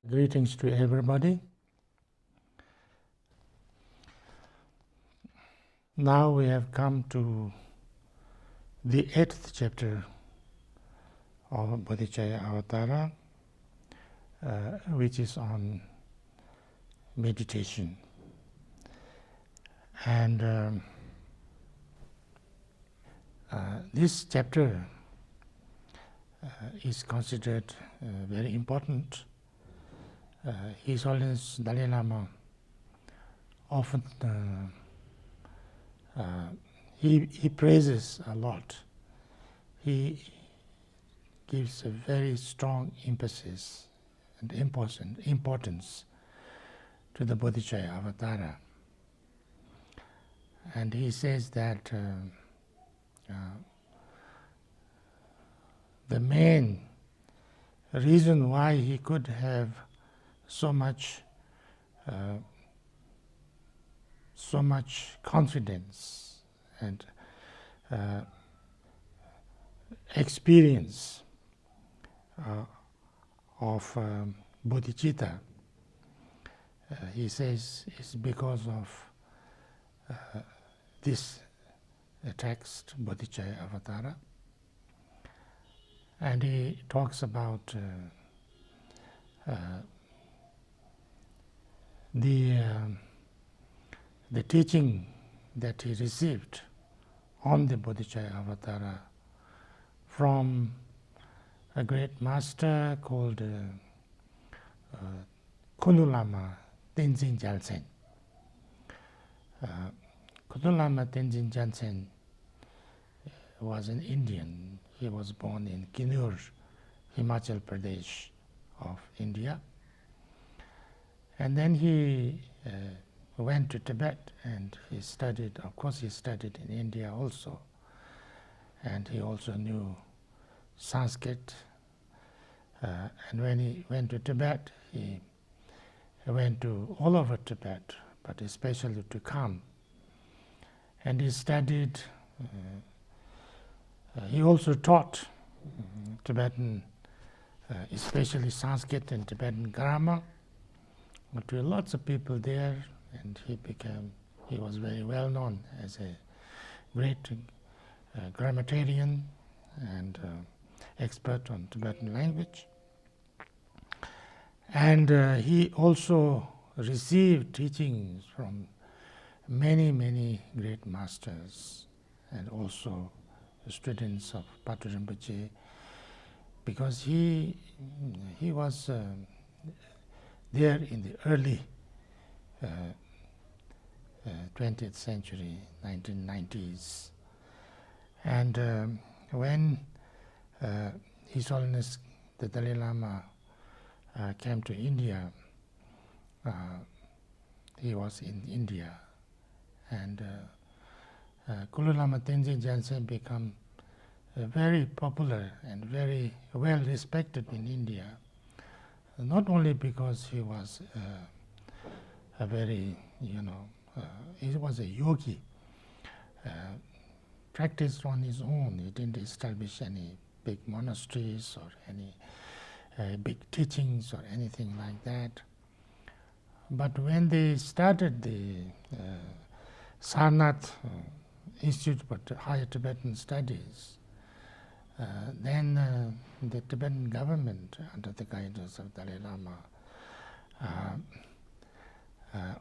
Greetings to everybody. Now we have come to the 8th chapter of Bodhicharyavatara, which is on meditation. And this chapter is considered very important. His Holiness Dalai Lama often he praises a lot. He gives a very strong emphasis and importance to the Bodhicharyavatara. And he says that the main reason why he could have so much confidence and experience of bodhicitta, he says, is because of this text, Bodhicharyavatara. And he talks about the teaching that he received on the Bodhicharyavatara from a great master called Khunu Lama Tenzin Gyaltsen. Khunu Lama Tenzin Gyaltsen was an Indian. He was born in Kinur, Himachal Pradesh of India. And then he went to Tibet and he studied, of course he studied in India also. And he also knew Sanskrit. And when he went to Tibet, he went to all over Tibet, but especially to Kham. And he studied, he also taught Tibetan, especially Sanskrit and Tibetan grammar, to lots of people there, and he was very well known as a great grammarian and expert on Tibetan language. And he also received teachings from many, many great masters and also students of Patu Rinpoche, because he was there in the early 20th century, 1990s. And when His Holiness the Dalai Lama came to India, he was in India, and Khunu Lama Tenzin Gyaltsen became very popular and very well respected in India, not only because he was a very, he was a yogi, practiced on his own. He didn't establish any big monasteries or any big teachings or anything like that. But when they started the Sarnath Institute for Higher Tibetan Studies, then the Tibetan government, under the guidance of Dalai Lama,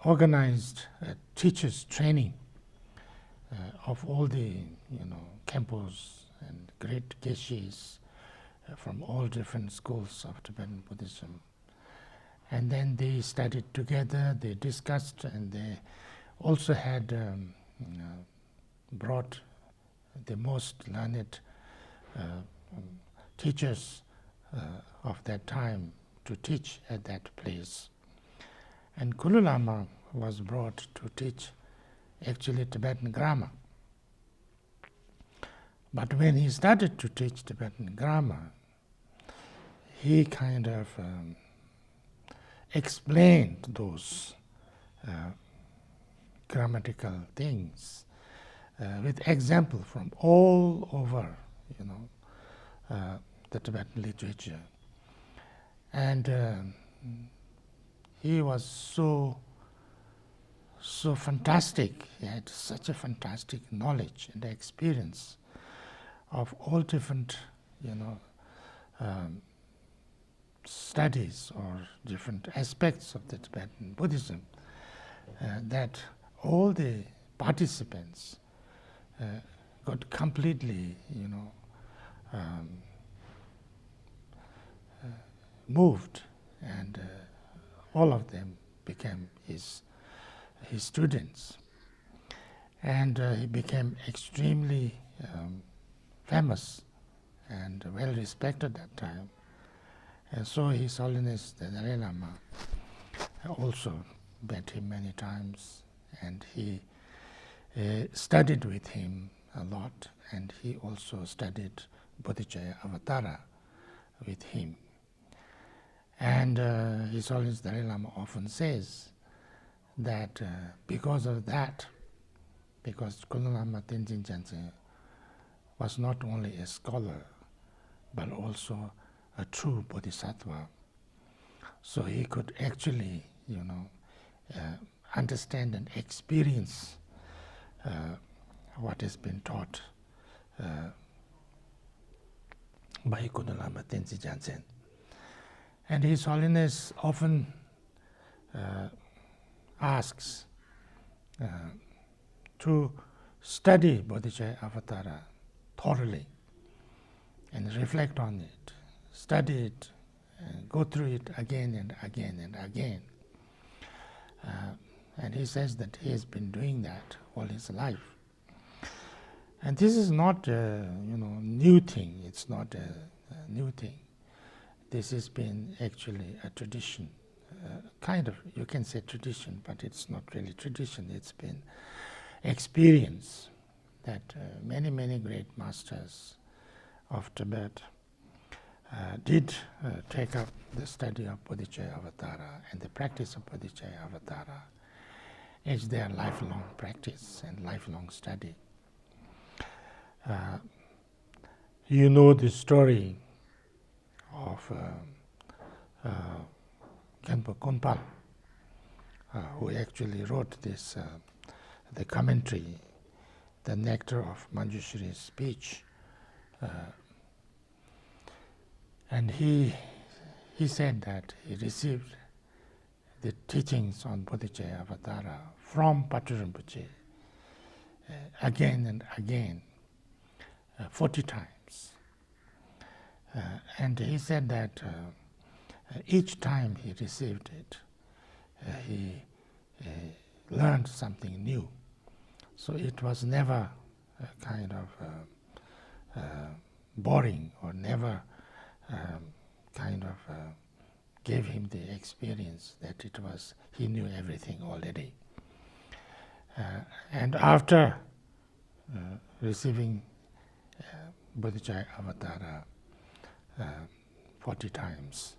organized teachers' training of all the Kenpos and great Geshis from all different schools of Tibetan Buddhism. And then they studied together, they discussed, and they also had brought the most learned teachers of that time to teach at that place. And Khunu Lama was brought to teach actually Tibetan grammar. But when he started to teach Tibetan grammar, he kind of explained those grammatical things with example from all over, the Tibetan literature. And he was so fantastic. He had such a fantastic knowledge and experience of all different, studies or different aspects of the Tibetan Buddhism, that all the participants got completely, moved, and all of them became his students, and he became extremely famous and well respected at that time. And so His Holiness the Dalai Lama also met him many times, and he studied with him a lot, and he also studied Bodhicharyavatara with him. And His Holiness Dalai Lama often says that because of that, because Kundalama Lama Tenzin Gyatso was not only a scholar, but also a true bodhisattva, so he could actually, understand and experience what has been taught by Kundalama Lama Tenzin Gyatso. And His Holiness often asks to study Bodhicharyavatara thoroughly and reflect on it, study it, go through it again and again and again. And he says that he has been doing that all his life. And this is not a new thing. It's not a new thing. This has been actually a tradition, kind of, you can say tradition, but it's not really tradition. It's been experience that many, many great masters of Tibet did take up the study of Bodhicharyavatara and the practice of Bodhicharyavatara as their lifelong practice and lifelong study. You know the story of Kenpo Konpa, who actually wrote this, the commentary, the nectar of Manjushri's speech. And he said that he received the teachings on Bodhicharyavatara from Patu Rinpoche again and again, 40 times. And he said that each time he received it, he learned something new. So it was never kind of boring, or never kind of gave him the experience that it was, he knew everything already. And after receiving Bodhicharyavatara 40 times,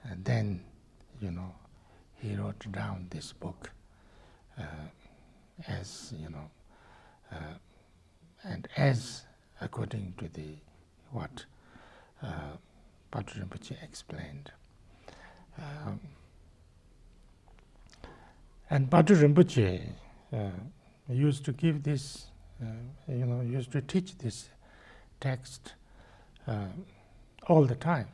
and then, he wrote down this book as, and as according to the what Patu Rinpoche explained. And Patu Rinpoche used to give this, used to teach this text all the time.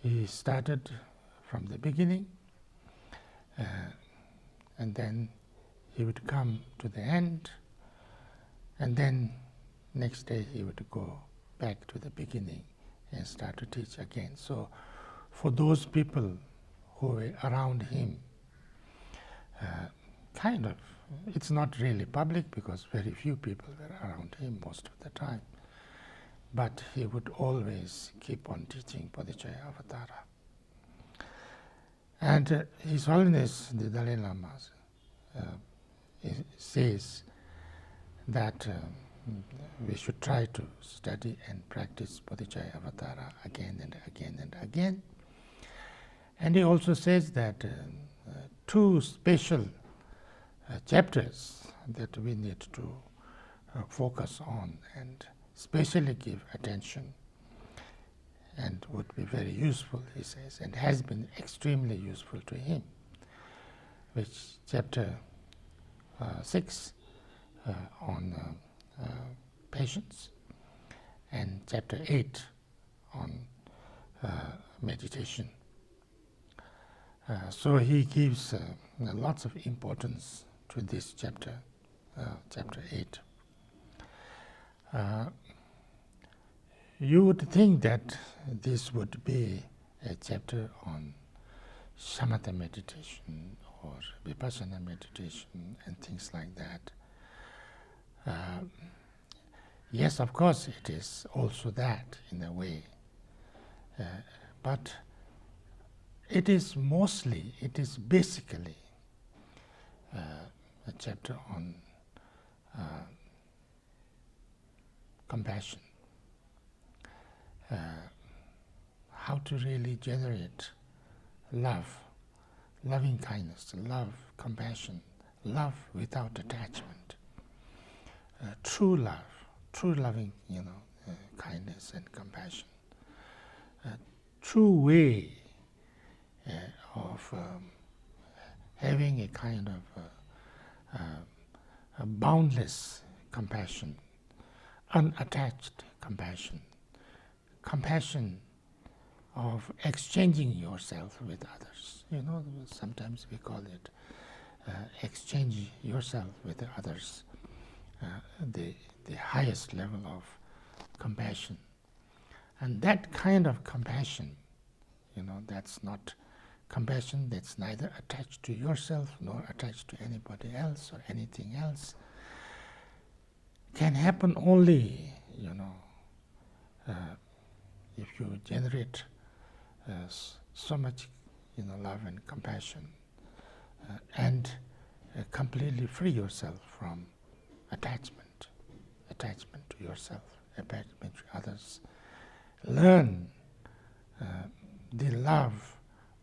He started from the beginning, and then he would come to the end, and then next day he would go back to the beginning and start to teach again. So for those people who were around him, kind of, it's not really public because very few people were around him most of the time, but he would always keep on teaching Bodhicharyavatara. And His Holiness the Dalai Lama says that we should try to study and practice Bodhicharyavatara again and again and again. And he also says that two special chapters that we need to focus on and specially give attention and would be very useful, he says, and has been extremely useful to him, which chapter 6 on patience, and chapter 8 on meditation. So he gives lots of importance to this chapter, chapter 8. You would think that this would be a chapter on shamatha meditation or vipassana meditation and things like that. Yes, of course, it is also that in a way, but it is basically a chapter on compassion, how to really generate love, loving kindness, love, compassion, love without attachment, true love, true loving, kindness and compassion, true way of having a kind of a boundless compassion, unattached compassion, compassion of exchanging yourself with others. Sometimes we call it exchange yourself with others, the highest level of compassion. And that kind of compassion, that's not compassion that's neither attached to yourself nor attached to anybody else or anything else, can happen only, if you generate so much, love and compassion, and completely free yourself from attachment to yourself, attachment to others. Learn the love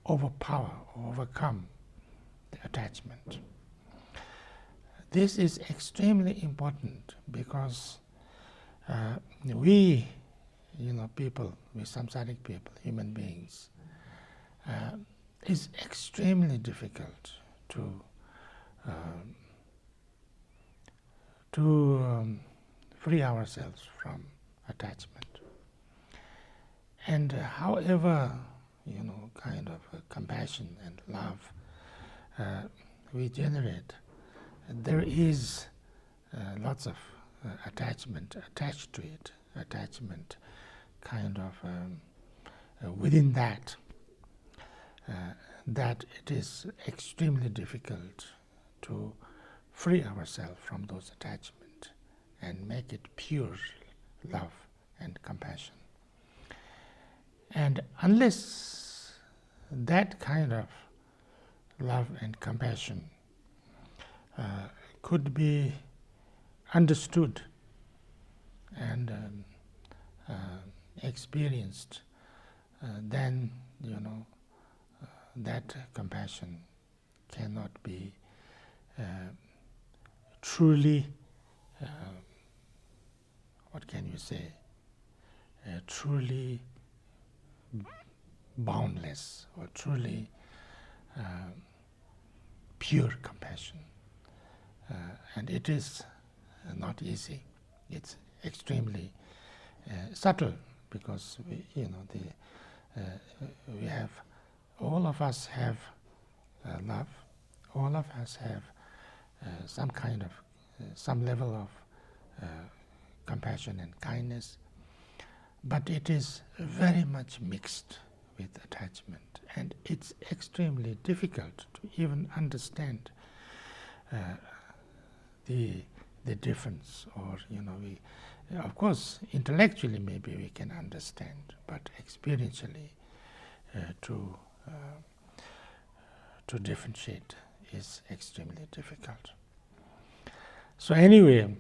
overcome the attachment. This is extremely important because we, people, we samsaric people, human beings, is extremely difficult to free ourselves from attachment. And however, kind of compassion and love we generate, there is lots of attachment attached to it, attachment kind of within that it is extremely difficult to free ourselves from those attachments and make it pure love and compassion. And unless that kind of love and compassion could be understood and experienced, then that compassion cannot be truly, what can you say, truly boundless or truly pure compassion. And it is not easy. It's extremely subtle because we have, all of us have love, all of us have some kind of, some level of compassion and kindness, but it is very much mixed with attachment, and it's extremely difficult to even understand the difference, or we, of course, intellectually maybe we can understand, but experientially to differentiate is extremely difficult. So anyway,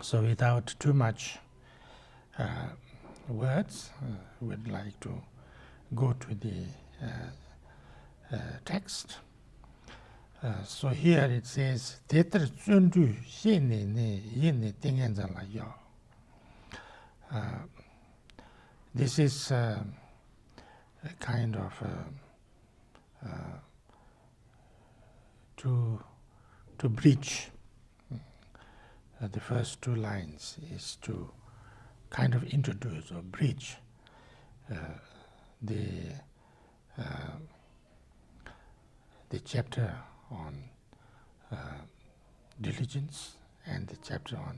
so without too much words, we'd like to go to the text. So here it says, Tetra tsundu shene ne yene tengen zala ya. This is a kind of to bridge. The first two lines is to kind of introduce or bridge the chapter on diligence and the chapter on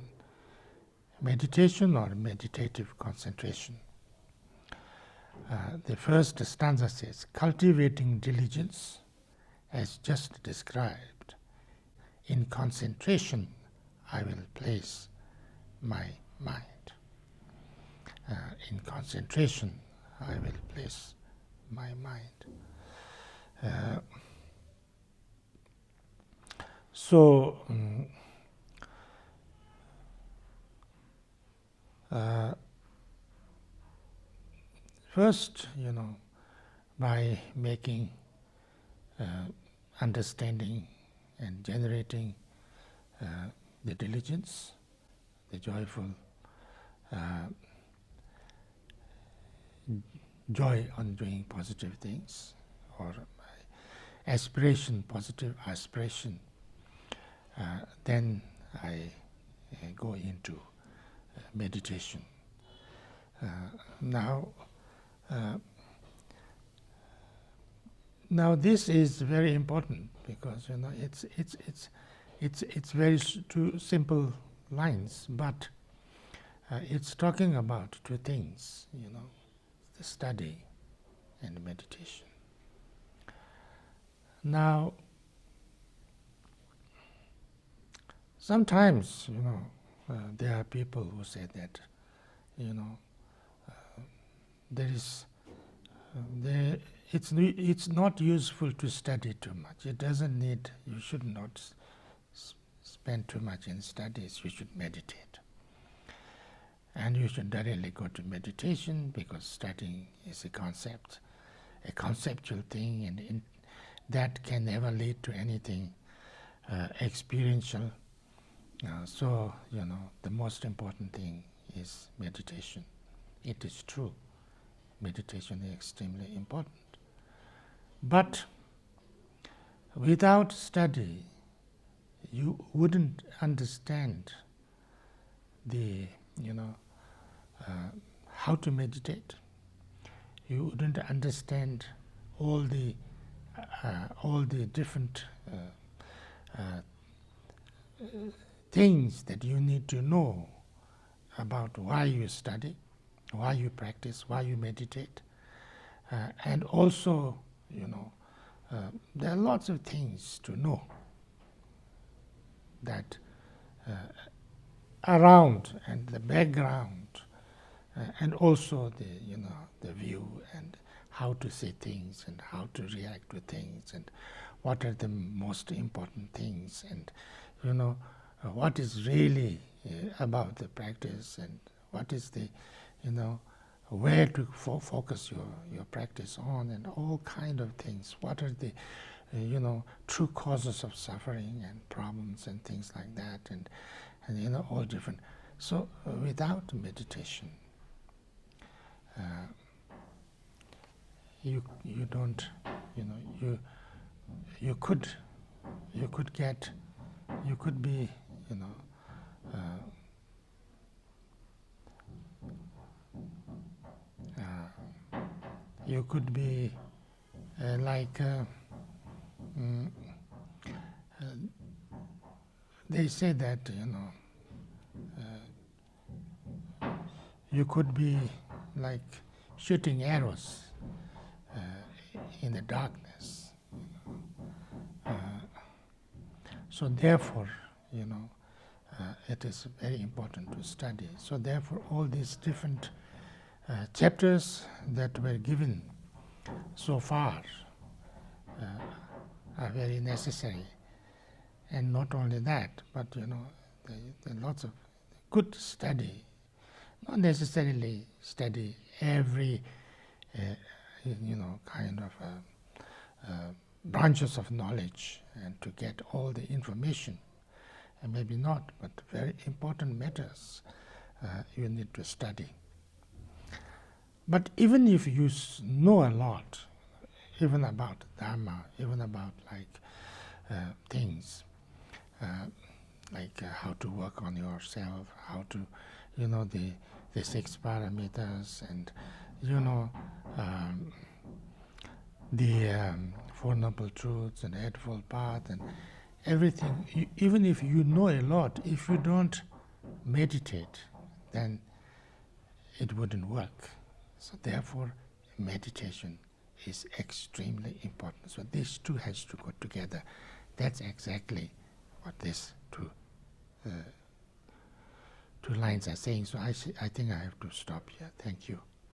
meditation or meditative concentration. The first stanza says, cultivating diligence as just described, in concentration I will place my mind. In concentration I will place my mind. First, by making understanding and generating the diligence, the joyful joy on doing positive things, or aspiration, positive aspiration, then I go into meditation. Now this is very important because it's very two simple lines, but it's talking about two things, the study and meditation. Now, sometimes there are people who say that it's not useful to study too much. It doesn't need. You should not spend too much in studies. You should meditate, and you should directly go to meditation because studying is a conceptual thing, and that can never lead to anything experiential. So the most important thing is meditation. It is true. Meditation is extremely important. But without study, you wouldn't understand the, how to meditate. You wouldn't understand all the different things that you need to know about why you study, why you practice, why you meditate, and also, there are lots of things to know that around and the background, and also the view and how to say things and how to react to things and what are the most important things, and what is really about the practice, and what is the where to focus your practice on, and all kind of things. What are the true causes of suffering and problems and things like that, and all different. So without meditation, you don't you could be you could be like they say that you could be like shooting arrows in the darkness. So therefore, it is very important to study. So therefore, all these different chapters that were given so far are very necessary. And not only that, but there are lots of good study. Not necessarily study every kind of branches of knowledge and to get all the information, and maybe not, but very important matters you need to study. But even if you know a lot, even about Dharma, even about things, how to work on yourself, how to, the 6 parameters, and the 4 noble truths and eightfold path and everything. Even if you know a lot, if you don't meditate, then it wouldn't work. So therefore, meditation is extremely important. So these two has to go together. That's exactly what these two lines are saying. So I think I have to stop here. Thank you.